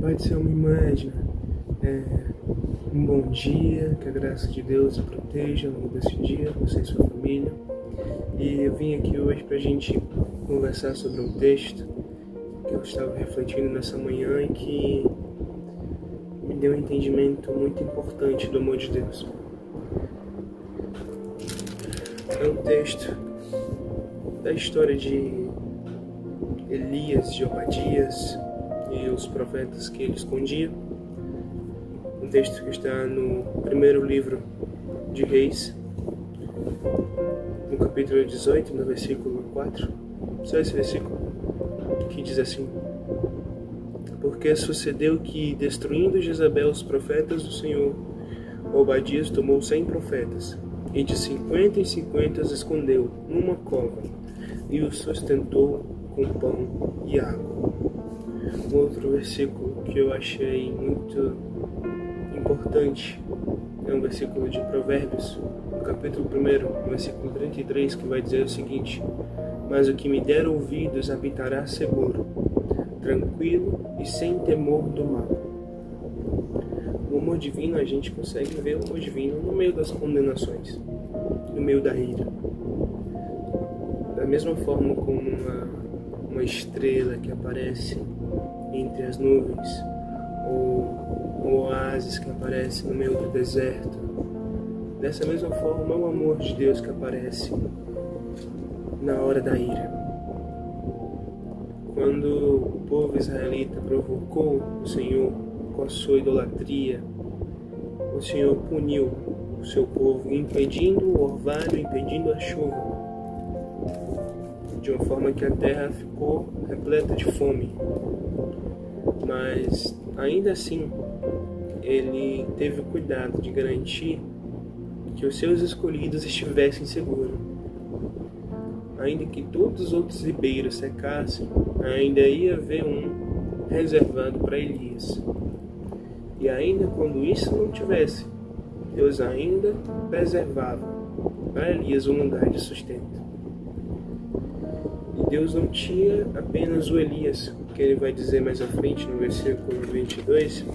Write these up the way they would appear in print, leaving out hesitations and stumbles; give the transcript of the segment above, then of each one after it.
Pai do Céu, me imagina. Um bom dia, que a graça de Deus a proteja ao longo desse dia, você e sua família. E eu vim aqui hoje para a gente conversar sobre um texto que eu estava refletindo nessa manhã e que me deu um entendimento muito importante do amor de Deus. É um texto da história de Elias, de Obadias e os profetas que ele escondia. Um texto que está no primeiro livro de Reis, no capítulo 18, no versículo 4. Só esse versículo que diz assim: Porque sucedeu que, destruindo Jezabel os profetas do Senhor, Obadias tomou 100 profetas, e de 50 em 50 os escondeu numa cova, e os sustentou com pão e água. Um outro versículo que eu achei muito importante é um versículo de Provérbios, no capítulo 1, versículo 33, que vai dizer o seguinte: Mas o que me der ouvidos habitará seguro, tranquilo e sem temor do mal. O amor divino, a gente consegue ver o amor divino no meio das condenações, no meio da ira. Da mesma forma como uma estrela que aparece entre as nuvens, ou um oásis que aparece no meio do deserto. Dessa mesma forma é o amor de Deus que aparece na hora da ira. Quando o povo israelita provocou o Senhor com a sua idolatria, o Senhor puniu o seu povo, impedindo o orvalho, impedindo a chuva, de uma forma que a terra ficou repleta de fome. Mas ainda assim, ele teve o cuidado de garantir que os seus escolhidos estivessem seguros. Ainda que todos os outros ribeiros secassem, ainda ia haver um reservado para Elias. E ainda quando isso não tivesse, Deus ainda preservava para Elias um lugar de sustento. E Deus não tinha apenas o Elias, que ele vai dizer mais à frente no versículo 22.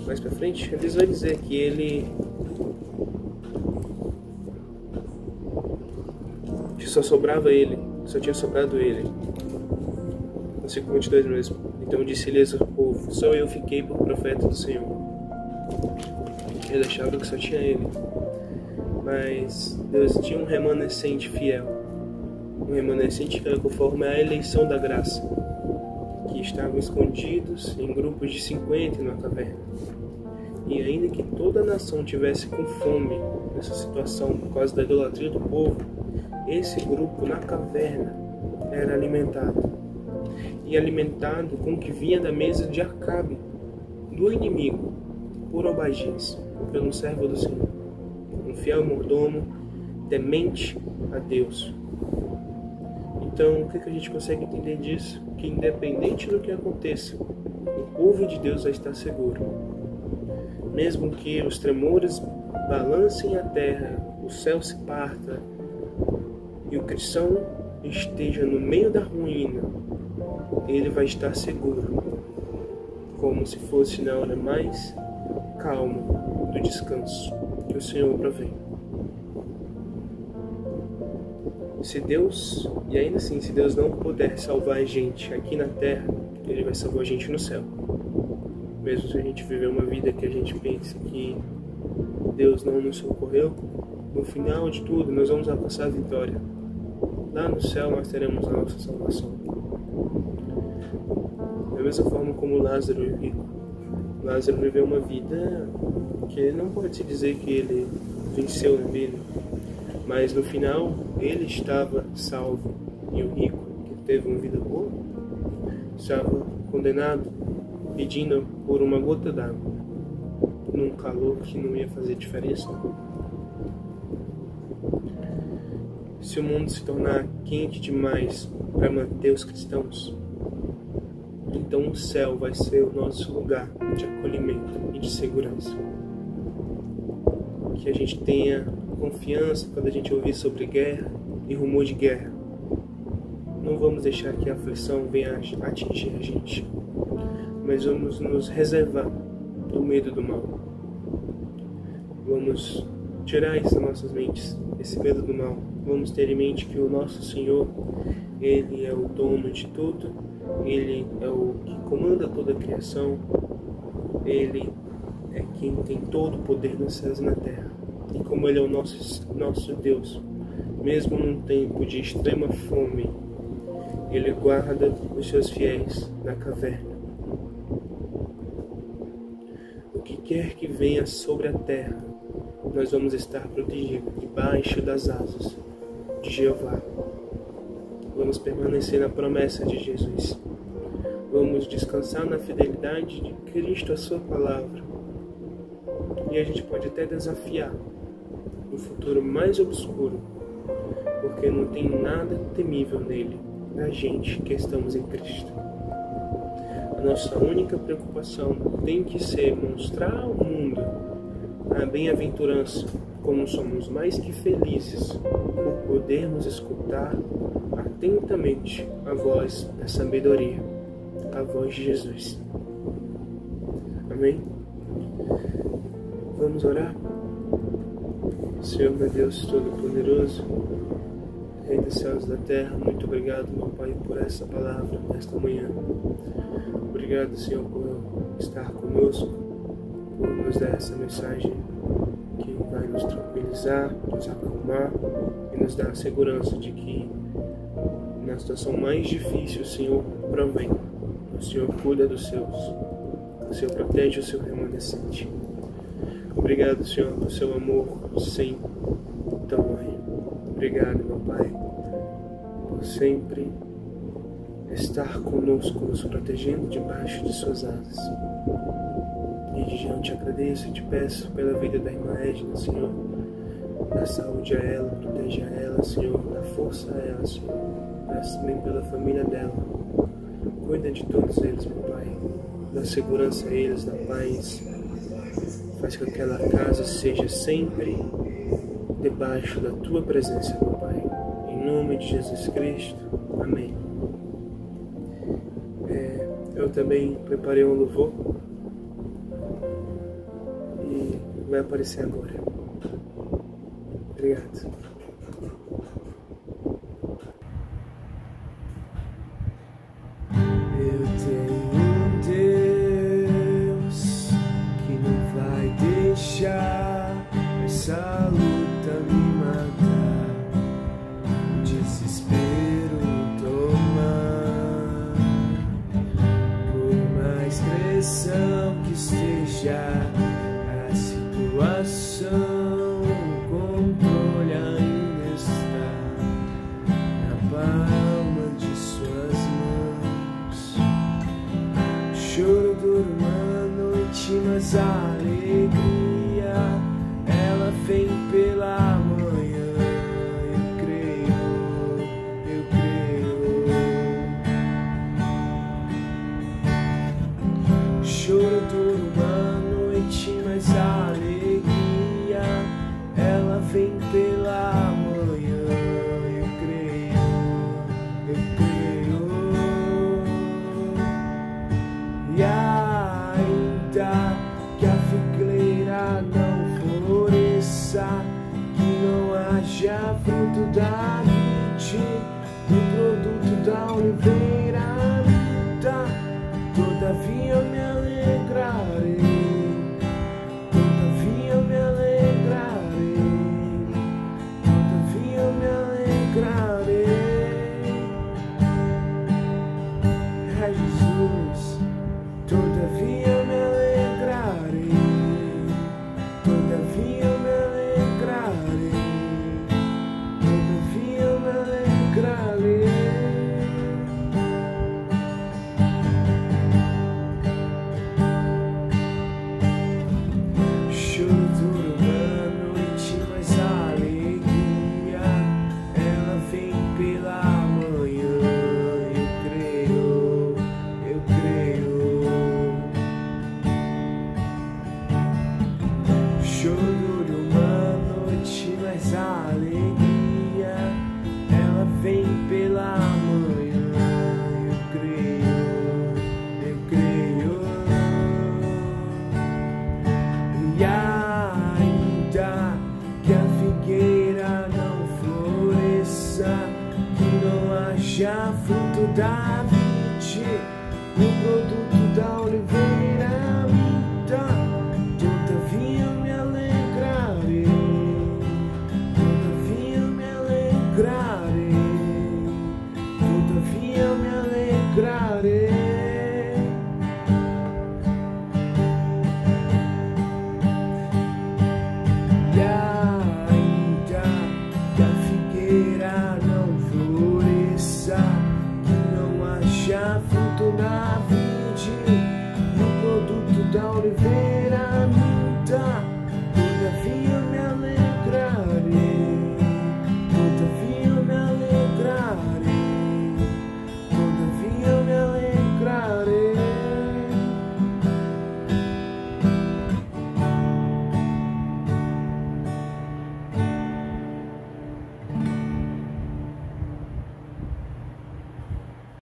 Mais para frente, Deus vai dizer que ele só sobrava ele, só tinha sobrado ele. Versículo 22 mesmo. Então disse Elias ao povo: Só eu fiquei por profeta do Senhor. Eles achavam que só tinha ele. Mas Deus tinha um remanescente fiel. Um remanescente que era conforme a eleição da graça, que estavam escondidos em grupos de 50 na caverna. E ainda que toda a nação tivesse com fome nessa situação por causa da idolatria do povo, esse grupo na caverna era alimentado. E alimentado com o que vinha da mesa de Acabe, do inimigo, por Obadias, pelo servo do Senhor, um fiel mordomo, temente a Deus. Então, o que a gente consegue entender disso? Que independente do que aconteça, o povo de Deus vai estar seguro. Mesmo que os tremores balancem a terra, o céu se parta e o cristão esteja no meio da ruína, ele vai estar seguro, como se fosse na hora mais calma do descanso que o Senhor provém. E ainda assim, se Deus não puder salvar a gente aqui na terra, ele vai salvar a gente no céu. Mesmo se a gente viver uma vida que a gente pense que Deus não nos socorreu, no final de tudo nós vamos alcançar a vitória. Lá no céu nós teremos a nossa salvação. Da mesma forma como Lázaro e o rico. Lázaro viveu uma vida que não pode se dizer que ele venceu na vida, mas no final ele estava salvo. E o rico, que teve uma vida boa, estava condenado, pedindo por uma gota d'água, num calor que não ia fazer diferença. Se o mundo se tornar quente demais para manter os cristãos, então o céu vai ser o nosso lugar de acolhimento e de segurança. Que a gente tenha confiança quando a gente ouvir sobre guerra e rumor de guerra. não vamos deixar que a aflição venha atingir a gente, mas vamos nos reservar do medo do mal. Vamos tirar isso das nossas mentes, esse medo do mal. Vamos ter em mente que o nosso Senhor, Ele é o dono de tudo, Ele é o que comanda toda a criação, Ele é quem tem todo o poder nos céus e na terra. E como Ele é o nosso Deus, mesmo num tempo de extrema fome, Ele guarda os seus fiéis na caverna. O que quer que venha sobre a terra, nós vamos estar protegidos debaixo das asas de Jeová. Vamos permanecer na promessa de Jesus. Vamos descansar na fidelidade de Cristo, a sua palavra. E a gente pode até desafiar o futuro mais obscuro, porque não tem nada temível nele, na gente que estamos em Cristo. A nossa única preocupação tem que ser mostrar ao mundo a bem-aventurança, como somos mais que felizes por podermos escutar atentamente a voz da sabedoria, a voz de Jesus. Amém? Vamos orar? Senhor, meu Deus Todo-Poderoso, Rei dos céus e da terra, muito obrigado, meu Pai, por essa palavra nesta manhã. Obrigado, Senhor, por estar conosco, por nos dar essa mensagem que vai nos tranquilizar, nos acalmar e nos dar a segurança de que na situação mais difícil o Senhor provém, o Senhor cuida dos seus, o Senhor protege o seu remanescente. Obrigado, Senhor, por seu amor sem tamanho. Obrigado, meu Pai, por sempre estar conosco, nos protegendo debaixo de suas asas. E eu te agradeço e te peço pela vida da irmã Edna, Senhor. Dá saúde a ela, proteja ela, Senhor. Dá força a ela, Senhor. Peço também pela família dela. Cuida de todos eles, meu Pai. Dá segurança a eles, dá paz. Faz com que aquela casa seja sempre debaixo da tua presença, meu Pai. Em nome de Jesus Cristo. Amém. Eu também preparei um louvor e vai aparecer agora. Obrigado. Eu tenho um Deus que não vai deixar essa luta me matar, o desespero tomar. Por mais pressão que esteja a situação, o controle ainda está na palma de suas mãos. O choro dura uma noite, mas a alegria ela vem pela manhã. Eu creio, eu creio. O choro dura uma noite, mas a alegria ela vem pela manhã. Eu creio, eu creio. E ainda que a figueira não floresça, que não haja fruto da vide, o produto da oliveira luta, todavia eu me alegrarei, todavia eu me alegrarei, todavia eu me alegrarei. É Jesus, todavia eu me alegrarei, todavia eu me alegrarei, todavia eu me alegrarei. fruto da vide, no produto da oliveira minta, todavia me alegrarei, todavia me alegrarei, todavia me alegrarei. E ainda que a figueira não floresça, que não haja fruto na vide, no produto da oliveira